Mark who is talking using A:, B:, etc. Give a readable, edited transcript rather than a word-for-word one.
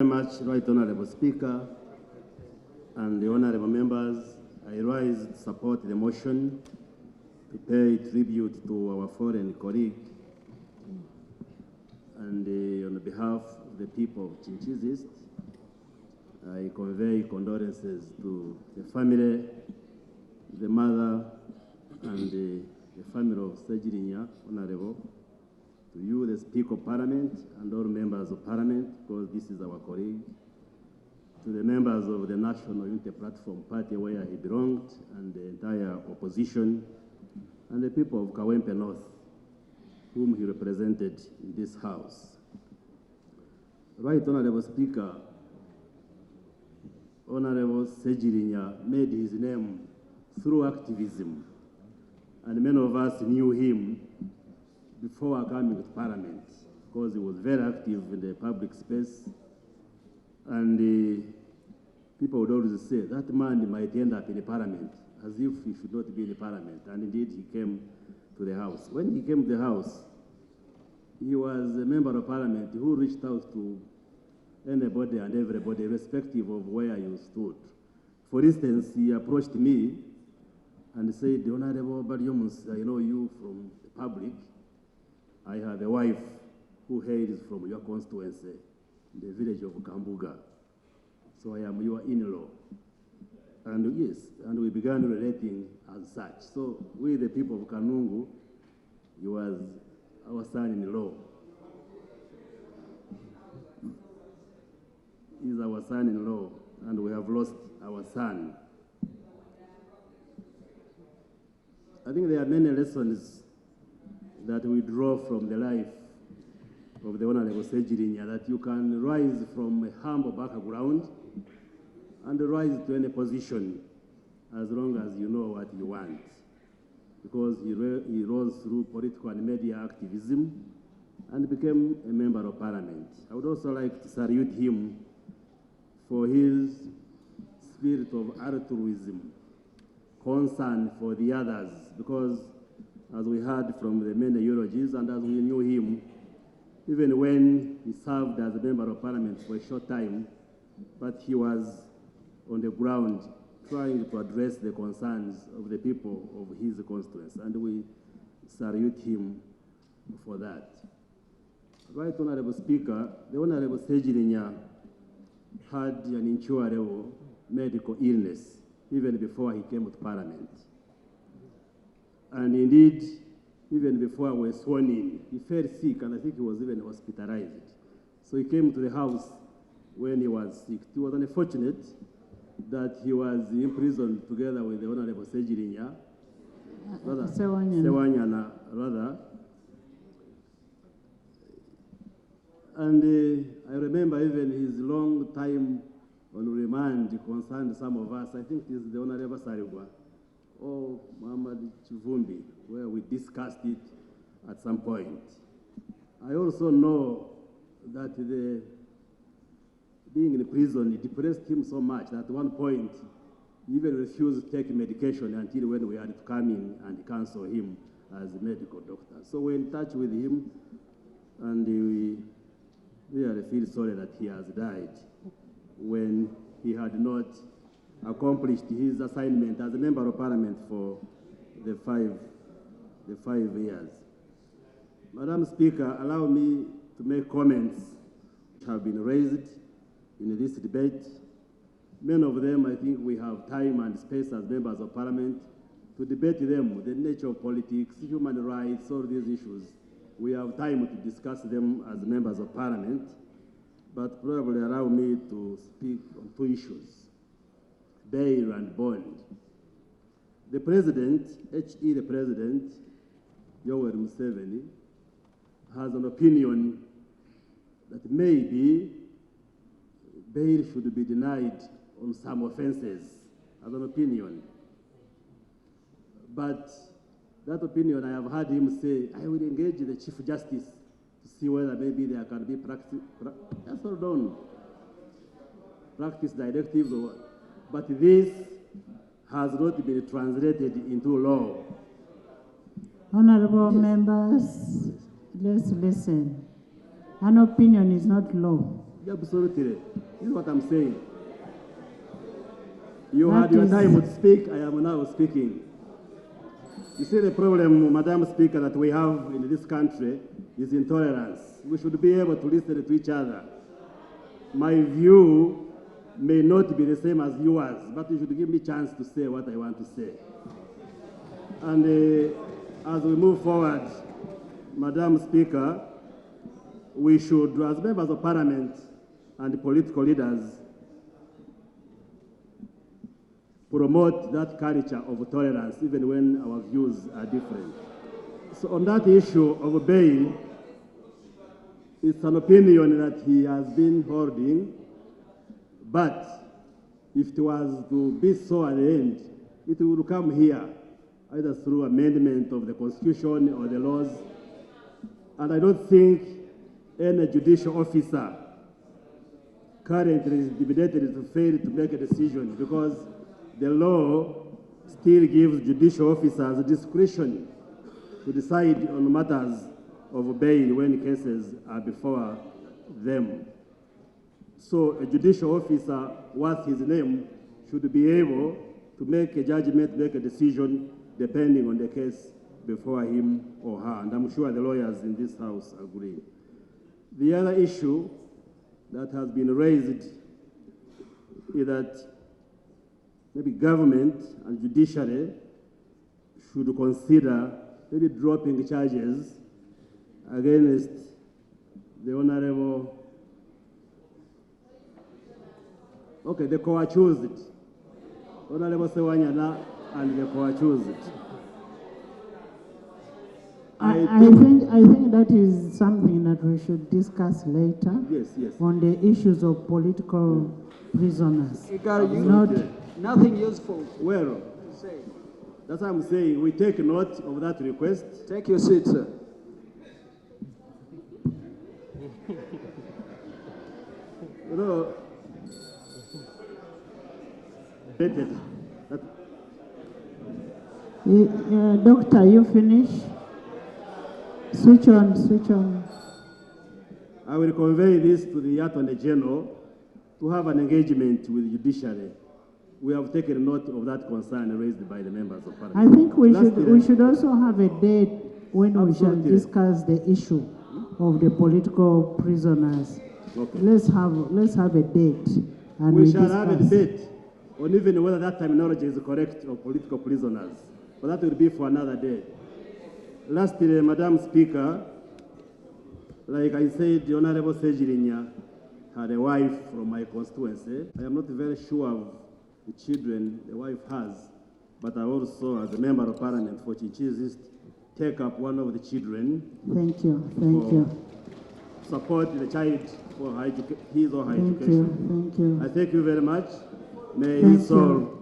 A: Very much, Right Honourable Speaker and the honourable members. I rise to support the motion to pay tribute to our fallen colleague, and on behalf of the people of Chinchiz East, I convey condolences to the family, the mother, and the family of Ssegirinya, Honourable, to you, the Speaker of Parliament, and all members of Parliament, because this is our colleague, to the members of the National Unity Platform Party where he belonged, and the entire opposition, and the people of Kawempe North, whom he represented in this House. Right Honourable Speaker, Honourable Ssegirinya made his name through activism, and many of us knew him before coming to Parliament, because he was very active in the public space, and people would always say, that man might end up in the Parliament, as if he should not be in the Parliament, and indeed he came to the House. When he came to the House, he was a member of Parliament who reached out to anybody and everybody, irrespective of where you stood. For instance, he approached me and said, Honourable Byokuzira, I know you from the public. I have a wife who hails from your constituency, the village of Kambuga. So I am your in-law. And yes, and we began relating as such. So we, the people of Kanungu, he was our son-in-law. He's our son-in-law, and we have lost our son. I think there are many lessons that we draw from the life of the Honourable Ssegirinya, that you can rise from a humble background and rise to any position as long as you know what you want. Because he rose through political and media activism and became a member of Parliament. I would also like to salute him for his spirit of altruism, concern for the others, because as we heard from the many eulogies and as we knew him, even when he served as a member of Parliament for a short time, but he was on the ground trying to address the concerns of the people of his constituency, and we salute him for that. Right Honourable Speaker, the Honourable Ssegirinya had an incurable medical illness even before he came to Parliament. And indeed, even before we were sworn in, he fell sick, and I think he was even hospitalized. So he came to the House when he was sick. It was unfortunate that he was imprisoned together with the Honourable Ssegirinya, Sewanyana, rather. And I remember even his long time on remand concerned some of us. I think this is the Honourable Sarigwa or Muhammad Chivumbi, where we discussed it at some point. I also know that being in prison, it depressed him so much that at one point he even refused to take medication until when we had to come in and counsel him as a medical doctor. So we're in touch with him, and we really feel sorry that he has died when he had not accomplished his assignment as a member of Parliament for the five years. Madam Speaker, allow me to make comments which have been raised in this debate. Many of them, I think we have time and space as members of Parliament to debate them, the nature of politics, human rights, all these issues. We have time to discuss them as members of Parliament, but probably allow me to speak on two issues: bail and bond. The President, the President, Yoweri Museveni, has an opinion that maybe bail should be denied on some offenses, as an opinion. But that opinion, I have heard him say, I will engage the Chief Justice to see whether maybe there can be practice directives, but this has not been translated into law.
B: Honourable members, let's listen. An opinion is not law.
A: Absolutely. This is what I'm saying. You had your time to speak, I am now speaking. You see, the problem, Madam Speaker, that we have in this country is intolerance. We should be able to listen to each other. My view may not be the same as yours, but you should give me a chance to say what I want to say. And as we move forward, Madam Speaker, we should, as members of Parliament and political leaders, promote that culture of tolerance even when our views are different. So on that issue of bail, it's an opinion that he has been holding, but if it was to be so at the end, it will come here, either through amendment of the Constitution or the laws. And I don't think any judicial officer currently is designated to fail to make a decision, because the law still gives judicial officers discretion to decide on matters of bail when cases are before them. So a judicial officer worth his name should be able to make a judgment, make a decision depending on the case before him or her. And I'm sure the lawyers in this House agree. The other issue that has been raised is that maybe government and judiciary should consider maybe dropping charges against the Honorable, the co-accused, Honorable Sewanyana and the co-accused.
B: I think that is something that we should discuss later.
A: Yes.
B: On the issues of political prisoners.
C: Nothing useful.
A: Well,
C: to say.
A: that's what I'm saying. We take note of that request.
C: Take your seat, sir.
A: You know,
B: Doctor, you finish? Switch on.
A: I will convey this to the Attorney General to have an engagement with the judiciary. We have taken note of that concern raised by the members of Parliament.
B: I think we should also have a date when we shall discuss the issue of the political prisoners.
A: Okay.
B: Let's have a date. And
A: we shall have a debate on even whether that terminology is correct of political prisoners. But that will be for another day. Lastly, Madam Speaker, like I said, the Honorable Ssegirinya had a wife from my constituency. I am not very sure of the children the wife has, but I also, as a member of Parliament for Chinchills East, take up one of the children.
B: Thank you.
A: Support the child for his or her education.
B: Thank you.
A: I thank you very much. May his soul